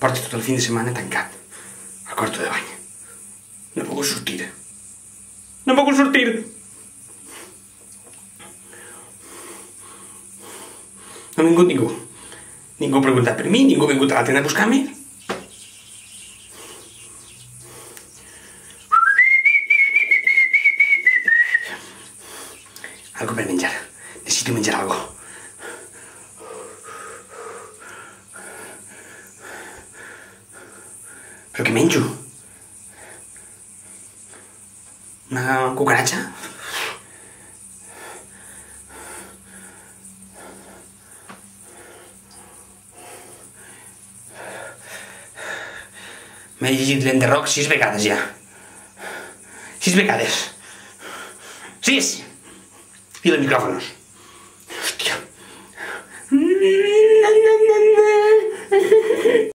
Porto tot el fin de setmana tancat al quarto de bany. No puc sortir. No puc sortir! No ha vingut ningú. Ningú ha preguntat per mi, ningú ha vingut a la tenda a buscar-me. Algo per menjar. Necessito menjar algo. Però què menjo? Una cucaratxa? M'he llegit l'Enderroc 6 vegades ja. 6 vegades. 6! I els micròfons.